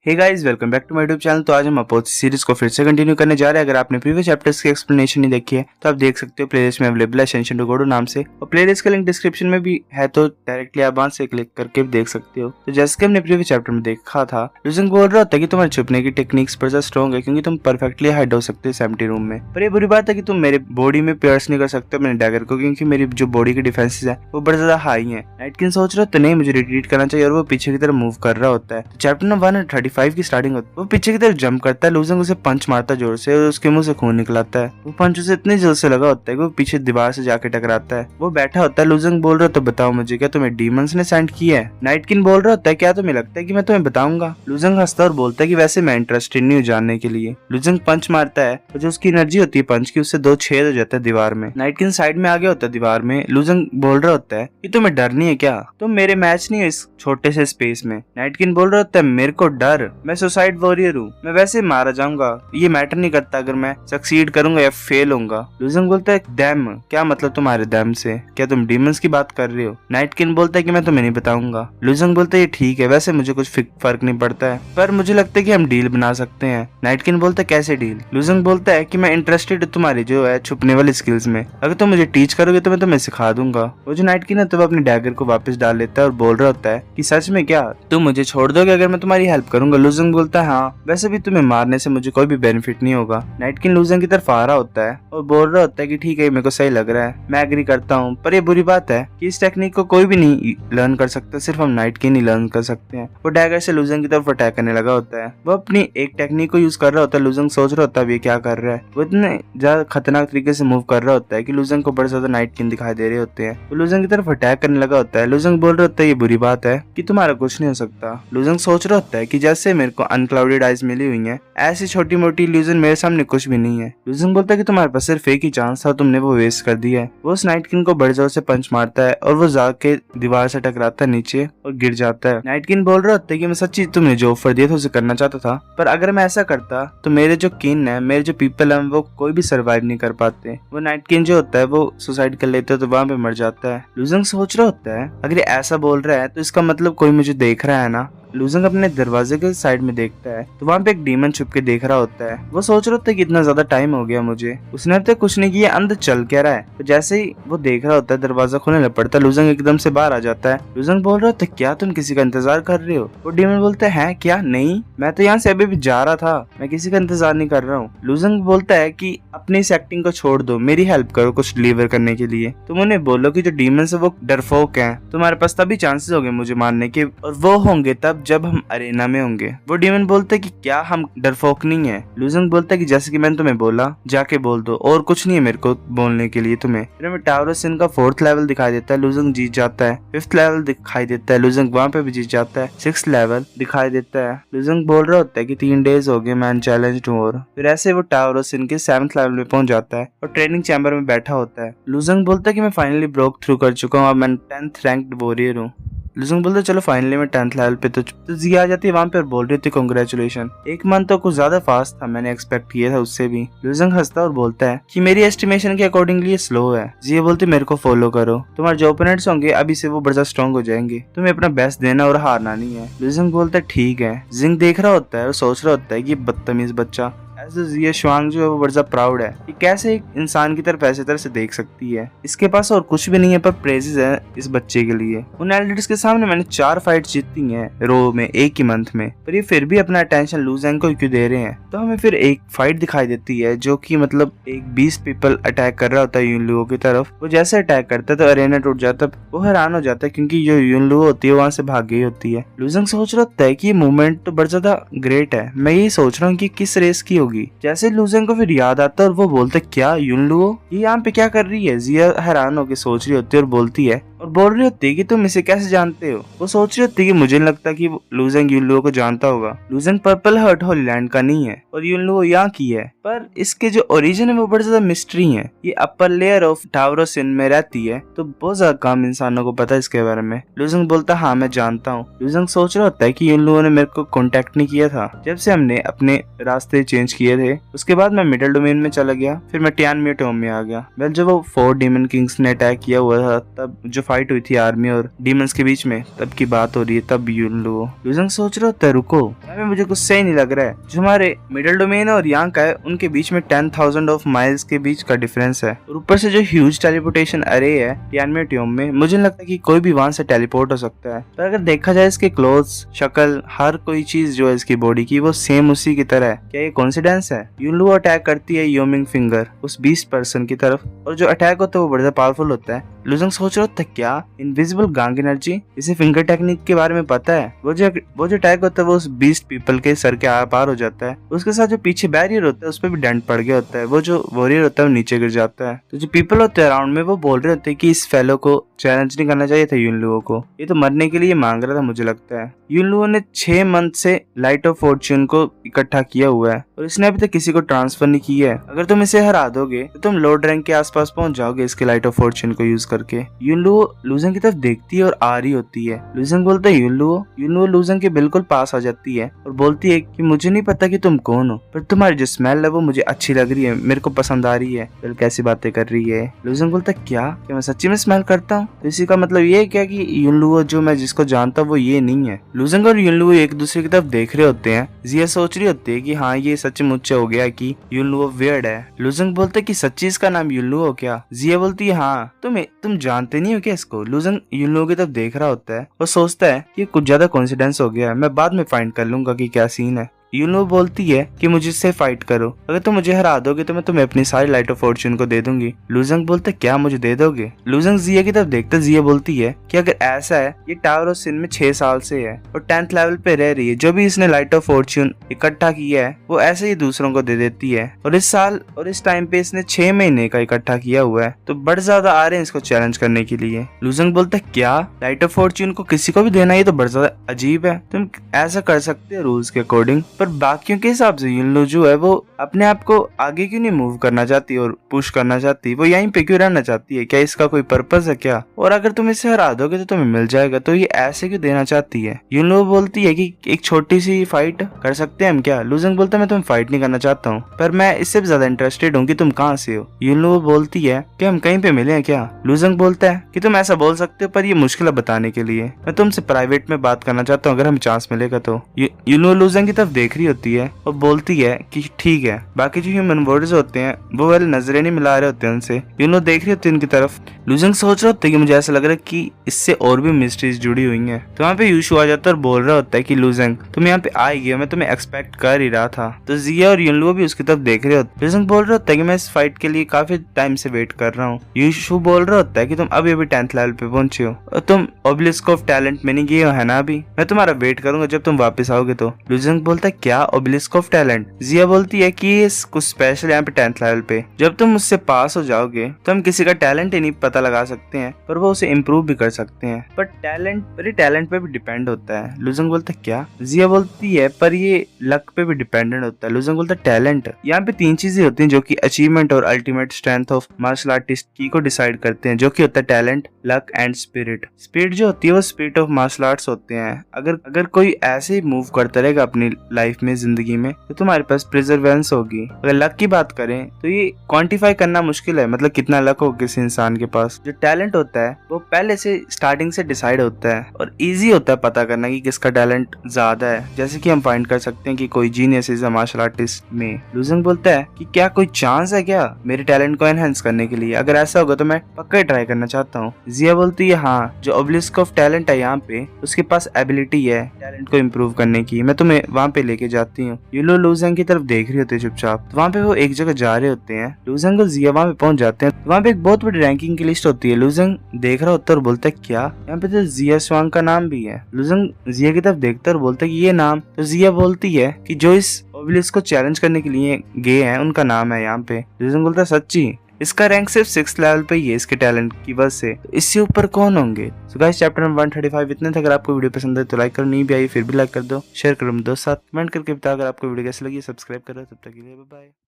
Hey guys, welcome back to my YouTube channel. तो आज हम अपोथी सीरीज को फिर से कंटिन्यू करने जा रहे हैं। अगर आपने प्रीवियस चैप्टर्स की एक्सप्लेनेशन नहीं देखी है तो आप देख सकते हो, प्लेलिस्ट में अवेलेबल है असेंशन टू गॉड नाम से, और प्लेलिस्ट का लिंक डिस्क्रिप्शन में भी है, तो डायरेक्टली आप वहां से क्लिक करके भी देख सकते हो। तो जैसे कि हमने प्रीवियस चैप्टर में देखा था, लुजिंग बोल रहा होता है कि तुम्हारे छुपने की टेक्निक्स पर स्ट्रॉन्ग है क्योंकि तुम परफेक्टली हाइड हो सकते हो एम्प्टी रूम में। पर ये बुरी बात है कि तुम मेरे बॉडी में पियर्स नहीं कर सकते मेरे डैगर को, क्योंकि मेरी जो बॉडी की डिफेंसेस है वो बड़ा ज्यादा हाई है। नाइट किंग सोच रहा होता है नहीं, मुझे रिट्रीट करना चाहिए, और वो पीछे की तरफ मूव कर रहा होता है। चैप्टर नंबर 135 की स्टार्टिंग होती है। वो पीछे की तरफ जंप करता है, लुजिंग उसे पंच मारता है जोर से, और उसके मुंह से खून निकलाता है। वो पंच उसे इतनी जोर से लगा होता है कि वो पीछे दीवार से जाके टकराता है। वो बैठा होता है, लुजिंग बोल रहा है तो बताओ मुझे, क्या तुम्हें डीमंस ने सेंड किया है? नाइट किंग बोल रहा होता है क्या तुम्हें लगता है कि मैं तुम्हें बताऊंगा? लुजिंग हंसता और बोलता है कि वैसे मैं इंटरेस्टेड नहीं हूँ जानने के लिए। लुजिंग पंच मारता है और जो उसकी एनर्जी होती है पंच की, उससे 2 छेद हो जाता है दीवार में। नाइट किंग साइड में आ गया होता है दीवार में। लुजिंग बोल रहा होता है कि तुम्हें डर नहीं है क्या? तुम मेरे मैच नहीं हो इस छोटे से स्पेस में। नाइट किंग बोल रहा होता है मेरे को डर, मैं सुसाइड वॉरियर हूँ, मैं वैसे मारा जाऊंगा, ये मैटर नहीं करता अगर मैं सक्सीड करूंगा या फेल होऊंगा। लुजिंग बोलता है डैम, क्या मतलब तुम्हारे डैम से? क्या तुम डीमंस की बात कर रहे हो? नाइट किंग बोलता है कि मैं तुम्हें नहीं बताऊंगा। लुजिंग बोलता है ये ठीक है, वैसे मुझे कुछ फर्क नहीं पड़ता है, पर मुझे लगता है कि हम डील बना सकते हैं। नाइट किंग बोलता है कैसे डील? लुजिंग बोलता है कि मैं इंटरेस्टेड तुम्हारी जो है छुपने वाली स्किल्स में, अगर तुम मुझे टीच करोगे तो मैं तुम्हें सिखा दूंगा। वो जो नाइट किंग है तो वो अपने डैगर को वापस डाल लेता है और बोल रहा होता है कि सच में क्या तुम मुझे छोड़ दोगे अगर मैं तुम्हारी हेल्प करूंगा? लुजिंग बोलता है हाँ, वैसे भी तुम्हें मारने से मुझे कोई भी बेनिफिट नहीं होगा। नाइट किंग लुजिंग की तरफ आ रहा होता है और बोल रहा होता है कि ठीक है, मेरे को सही लग रहा है, मैं एग्री करता हूँ, पर ये बुरी बात है कि इस टेक्निक को कोई भी नहीं लर्न कर सकता, सिर्फ हम नाइट किंग ही लर्न कर सकते हैं। वो डैगर से लुजिंग की तरफ अटैक करने लगा होता है। वो अपनी एक टेक्निक को यूज कर रहा होता है। लुजिंग सोच रहा होता है ये क्या कर रहा है। वो इतने ज्यादा खतरनाक तरीके से मूव कर रहा होता है कि लुजिंग को बड़े ज्यादा नाइट किंग दिखाई दे रहे होते हैं। वो लुजिंग की तरफ अटैक करने लगा होता है। लुजिंग बोल रहा होता है ये बुरी बात है कि तुम्हारा कुछ नहीं हो सकता। लुजिंग सोच रहा होता है कि जैसे मेरे को अनक्लाउडेड आइज मिली हुई है, ऐसी छोटी मोटी इल्यूजन मेरे सामने कुछ भी नहीं है। लुजिंग बोलता है कि तुम्हारे पास सिर्फ एक ही चांस था, तुमने वो वेस्ट कर दिया है। वो उस नाइट किंग को बड़े जोर से पंच मारता है और वो जाके दीवार से टकराता है नीचे और गिर जाता है। नाइट किंग बोल रहा होता है कि मैं सच्ची तुमने जो ऑफर दिया था उसे करना चाहता था, पर अगर मैं ऐसा करता तो मेरे जो किन है, मेरे जो पीपल है, वो कोई भी सर्वाइव नहीं कर पाते। वो नाइट किंग जो होता है वो सुसाइड कर लेता है तो वहां पे मर जाता है। लुजिंग सोच रहा होता है अगर ये ऐसा बोल रहा है तो इसका मतलब कोई मुझे देख रहा है ना। लुजिंग अपने दरवाजे के साइड में देखता है तो वहाँ पे एक डीमन छुप के देख रहा होता है। वो सोच रहा होता है कि इतना ज्यादा टाइम हो गया मुझे, उसने अब तक कुछ नहीं किया, अंदर चल क्या रहा है। तो जैसे ही वो देख रहा होता है दरवाजा खोलने लग पड़ता है, लुजिंग एकदम से बाहर आ जाता है। लुजिंग बोल रहा होता है क्या तुम किसी का इंतजार कर रहे हो? वो डीमन बोलता है क्या नहीं, मैं तो यहाँ से अभी भी जा रहा था, मैं किसी का इंतजार नहीं कर रहा हूँ। लुजिंग बोलता है कि अपनी इस एक्टिंग को छोड़ दो, मेरी हेल्प करो कुछ डिलीवर करने के लिए। तुम उन्हें बोलो कि जो डीमन है वो डरफोक है, तुम्हारे पास तभी चांसेस होंगे मुझे मारने के, और वो होंगे तब जब हम अरेना में होंगे। वो डीमन बोलते कि क्या हम डरफोक नहीं है? लुजिंग बोलता है कि जैसे कि मैंने तुम्हें बोला जाके बोल दो, और कुछ नहीं है मेरे को बोलने के लिए तुम्हें। फिर हमें टावर ऑफ सिन का 4th लेवल दिखाई देता है, लुजिंग जीत जाता है। 5th लेवल दिखाई देता है, लुजिंग वहाँ पे भी जीत जाता है। 6th लेवल दिखाई देता है, लुजिंग बोल रहा होता है कि 3 डेज हो गए, मैं अनचैलेंज्ड हूँ। और फिर ऐसे वो टावर ऑफ सिन के 7th लेवल में पहुंच जाता है और ट्रेनिंग चैम्बर में बैठा होता है। लुजिंग बोलता है कि मैं फाइनली ब्रोक थ्रू कर चुका हूँ, अब मैं 10th रैंक्ड वॉरियर हूँ। लुजिंग बोलते चलो फाइनली मैं 10th लेवल पे। तो जिया आ जाती है वहाँ पे और बोल रही थी कांग्रेचुलेशन, एक मंथ तो कुछ ज्यादा फास्ट था, मैंने एक्सपेक्ट किया था उससे भी। लुजिंग हंसता और बोलता है कि मेरी एस्टिमेशन के अकॉर्डिंगली स्लो है। जिया बोलती मेरे को फॉलो करो, तुम्हारे जो ओपोनेंट्स होंगे अभी से वो बड़ा स्ट्रॉन्ग हो जाएंगे, तुम्हें अपना बेस्ट देना और हारना नहीं है। लुजिंग बोलता है ठीक है। जिंग देख रहा होता है और सोच रहा होता है कि बदतमीज बच्चा, ऐसे जिया शुआंग जो है वो बड़ा प्राउड है कि कैसे एक इंसान की तरफ ऐसे तरह से देख सकती है। इसके पास और कुछ भी नहीं है पर प्रेजेस है इस बच्चे के लिए। उन एल्डिट्स के सामने मैंने 4 फाइट जीती हैं रो में एक ही मंथ में, पर ये फिर भी अपना अटेंशन लुजिंग को क्यों दे रहे हैं? तो हमें फिर एक फाइट दिखाई देती है जो कि मतलब एक 20 पीपल अटैक कर रहा होता है यूनलुओ की तरफ। वो जैसे अटैक करता है तो अरेना टूट जाता है। वो हैरान हो जाता है क्योंकि जो यूनलुओ होती है वहां से भाग गई होती है। लुजिंग सोच रहा होता है कि ये मूवमेंट तो बड़ा ज्यादा ग्रेट है, मैं यही सोच रहा हूँ कि किस रेस की होगी। जैसे लुजिंग को फिर याद आता है और वो बोलता है क्या यूनलुओ ये यहाँ पे क्या कर रही है? जिया हैरान होकर सोच रही होती है और बोलती है और बोल रही होती है कि तुम इसे कैसे जानते हो? वो सोच रही होती है कि मुझे नहीं लगता कि लुजिंग यूनलुओ को जानता होगा। लुजिंग पर्पल हर्ट होली लैंड का नहीं है और यूनलुओ यहाँ की है, पर इसके जो ओरिजिन है वो बड़ा ज्यादा मिस्ट्री है। ये upper layer of tower of sin में रहती है तो बहुत ज्यादा कम इंसानों को पता है इसके बारे में। लुजिंग बोलता हाँ मैं जानता हूँ। लुजिंग सोच रहा होता है कि यूनलुओ ने मेरे को कॉन्टेक्ट नहीं किया था जब से हमने अपने रास्ते चेंज किए थे। उसके बाद मैं मिडिल डोमेन में चला गया, फिर मैं टियानमेट टॉम में आ गया। वेल जब वो 4 डीमन किंग्स ने अटैक किया हुआ था, तब जो फाइट हुई थी आर्मी और डीमंस के बीच में, तब की बात हो रही है। तब लुजंग सोच रहा होता है रुको, यहाँ मुझे कुछ सही नहीं लग रहा है। जो हमारे मिडिल डोमेन और यांग का है, उनके बीच में 10,000 ऑफ माइल्स के बीच का डिफरेंस है, और ऊपर से जो ह्यूज टेलीपोर्टेशन अरे है टियानमेट टॉम में, मुझे नहीं लगता कि कोई भी वहां से टेलीपोर्ट हो सकता है। पर अगर देखा जाए इसके क्लोथ्स, शक्ल, हर कोई चीज जो है इसकी बॉडी की, वो सेम उसी की तरह है। क्या ये कोइंसिडेंस है? यूनलू अटैक करती है योमिंग फिंगर उस बीस्ट पर्सन की तरफ, और जो अटैक होता है वो बड़ा पावरफुल होता है। लुजंग सोच रहा था क्या इनविजिबल गांग एनर्जी, इसे फिंगर टेक्निक के बारे में पता है। वो जो अटैक होता है वो उस बीस्ट पीपल के सर के आर पार हो जाता है। उसके साथ जो पीछे बैरियर होता है उस पर भी डेंट पड़ गया होता है। वो जो वॉरियर होता है वो नीचे गिर जाता है। तो जो पीपल होते हैं अराउंड में, वो बोल रहे होते हैं कि इस फेलो को चैलेंज नहीं करना चाहिए था यूनलुओ को, ये तो मरने के लिए मांग रहा था मुझे लगता है। यूनलुओ ने 6 मंथ से लाइट ऑफ फॉर्च्यून को इकट्ठा किया हुआ है, और इसने अभी तक किसी को ट्रांसफर नहीं किया है। अगर तुम इसे हरा दोगे तो तुम लोड रैंक के आसपास पहुंच जाओगे इसके लाइट ऑफ फॉर्च्यून को यूज करके। यूनलुओ लुजंग की तरफ देखती है और आ रही होती है। लुजंग बोलता है यूनलुओ लुजंग के बिल्कुल पास आ जाती है और बोलती है कि मुझे नहीं पता कि तुम कौन हो, पर तुम्हारी जो स्मेल है वो मुझे अच्छी लग रही है, मेरे को पसंद आ रही है। फिर कैसी बातें कर रही है? लुजंग बोलता है क्या मैं सच्ची में स्मेल करता हूँ? तो इसी का मतलब ये है क्या कि यूनलुओ जो मैं जिसको जानता हूँ वो ये नहीं है। लुजंग और यूनलुओ एक दूसरे की तरफ देख रहे होते हैं। जिया सोच रही होती है कि हाँ ये सचमुच हो गया कि यूनलुओ वियर्ड है। लुजंग बोलते है कि सच्ची इसका नाम यूनलुओ क्या? जिया बोलती है हाँ, तुम जानते नहीं हो क्या इसको? लुजंग यूनलुओ की तरफ देख रहा होता है और सोचता है कि कुछ ज्यादा कोइंसिडेंस हो गया है, मैं बाद में फाइंड कर लूंगा कि क्या सीन है। यूनो बोलती है कि मुझे इससे फाइट करो, अगर तुम मुझे हरा दोगे तो मैं तुम्हें अपनी सारी लाइट ऑफ फॉर्च्यून को दे दूंगी। लुजंग बोलते क्या मुझे दे दोगे? लुजंग जिया की तरफ देखते जिया बोलती है कि अगर ऐसा है, ये टावर ऑफ सिन में 6 साल से है और 10th लेवल पे रह रही है। जो भी इसने लाइट ऑफ फॉर्च्यून इकट्ठा किया है वो ऐसे ही दूसरों को दे देती है, और इस साल और इस टाइम पे इसने 6 महीने का इकट्ठा किया हुआ है, तो बड़े ज्यादा आ रहे हैं इसको चैलेंज करने के लिए। लुजंग बोलते क्या लाइट ऑफ फॉर्च्यून को किसी को भी देना, ये तो बड़ा ज्यादा अजीब है, तुम ऐसा कर सकते हो रूल्स के अकॉर्डिंग, पर बाकियों के हिसाब से यूनलू जो है वो अपने आप को आगे क्यों नहीं मूव करना चाहती और पुश करना चाहती, वो यहीं पे क्यों रहना चाहती है? क्या इसका कोई पर्पस है क्या? और अगर तुम इसे हरा दोगे तो तुम्हें मिल जाएगा, तो ये ऐसे क्यों देना चाहती है? यूनलू बोलती है कि एक छोटी सी फाइट कर सकते हैं हम क्या? लुजंग बोलता है मैं तुम फाइट नहीं करना चाहता हूँ, पर मैं इससे भी ज्यादा इंटरेस्टेड हूँ कि तुम कहाँ से हो। यूनलू बोलती है कि हम कहीं पे मिले हैं क्या? लुजंग बोलता है कि तुम ऐसा बोल सकते हो, पर ये मुश्किल है बताने के लिए, मैं तुमसे प्राइवेट में बात करना चाहता हूँ, अगर हम चांस मिलेगा तो। यूनलू लुजंग की तरफ देख रही होती है और बोलती है कि ठीक है। बाकी जो ह्यूमन वर्ड्स होते हैं वो वाले नजरें नहीं मिला रहे होते हैं उनसे। यूनो देख रही होती है उनकी तरफ। लुजंग सोच रहा होता है कि मुझे ऐसा लग रहा है कि इससे और भी मिस्ट्रीज जुड़ी हुई हैं। तो वहाँ पे यूशु आ जाता है और बोल रहा होता है कि लुजंग तुम यहाँ पे आ गई हो, मैं तुम्हें एक्सपेक्ट कर ही रहा था। तो जिया और यूनलुओ भी उसकी तरफ देख रहे होते। लुजंग बोल रहा होता है कि मैं इस फाइट के लिए काफी टाइम से वेट कर रहा हूँ। यूशु बोल रहा होता है कि तुम अभी 10th लेवल पे पहुंचे हो और तुम ऑब्लिस्क ऑफ टैलेंट में नहीं गए हो है ना अभी, मैं तुम्हारा वेट करूंगा जब तुम वापस आओगे तो। लुजंग बोलता है क्या ऑब्लिस्क ऑफ टैलेंट? जिया बोलती है कि कुछ स्पेशल यहाँ पे 10th लेवल पे जब तुम उससे पास हो जाओगे तो हम किसी का टैलेंट ही नहीं पता लगा सकते हैं, पर वो उसे इम्प्रूव भी कर सकते हैं, पर टैलेंट पे भी डिपेंड होता है। लुजंग बोलता है क्या? जिया बोलती है पर ये लक पे भी डिपेंडेंट होता है। लुजंग बोलता है टैलेंट, यहाँ पे 3 चीजें होती हैं जो कि अचीवमेंट और ultimate strength of martial artist की को डिसाइड करते हैं, जो कि होता है talent, luck and spirit. Spirit जो होती है वो स्पिरिट ऑफ मार्शल आर्ट्स होते हैं। अगर कोई ऐसे ही मूव करता रहेगा अपनी लाइफ में, जिंदगी में, तो तुम्हारे पास प्रिजर्वेंस होगी। अगर लक की बात करें तो ये क्वांटिफाई करना मुश्किल है, मतलब कितना लक हो किसी इंसान के पास। जो टैलेंट होता है वो पहले से स्टार्टिंग से डिसाइड होता है और इजी होता है पता करना कि किसका टैलेंट ज्यादा है, जैसे कि हम फाइंड कर सकते हैं कि कोई genius is a martial artist में। लुजंग बोलता है कि क्या कोई चांस है क्या मेरे टैलेंट को एनहेंस करने के लिए? अगर ऐसा होगा तो मैं पक्का ट्राई करना चाहता हूँ। जिया बोलती है हाँ, जो ऑब्लिस्क ऑफ टैलेंट है यहाँ पे उसके पास एबिलिटी है टैलेंट को इम्प्रूव करने की, मैं तुम्हें वहाँ पे लेके जाती हूँ। यूलो लुजंग की तरफ देख रही होती है चुपचाप। तो वहाँ पे वो एक जगह जा रहे होते हैं। लुजंग और जिया वहाँ पे पहुंच जाते हैं। वहाँ पे एक बहुत बड़ी रैंकिंग की लिस्ट होती है। लुजंग देख रहा होता है और बोलता है क्या यहाँ पे तो जिया स्वांग का नाम भी है। लुजंग जिया की तरफ देखता है और बोलता है कि ये नाम, तो जिया बोलती है कि जो इस ऑब्लिस्क को चैलेंज करने के लिए गए हैं उनका नाम है यहाँ पे। लुजंग बोलता है सच्ची? इसका रैंक सिर्फ 6th लेवल पे ही है इसके टैलेंट की वजह से, तो इससे ऊपर कौन होंगे? सो गाइस चैप्टर नंबर 135 इतने थे। अगर आपको वीडियो पसंद है तो लाइक करो, नहीं भी आई फिर भी लाइक कर दो, शेयर करो दोस्त साथ, कमेंट करके बताओ अगर आपको वीडियो कैसी लगी, सब्सक्राइब करो। तब तक के लिए बाय बाय।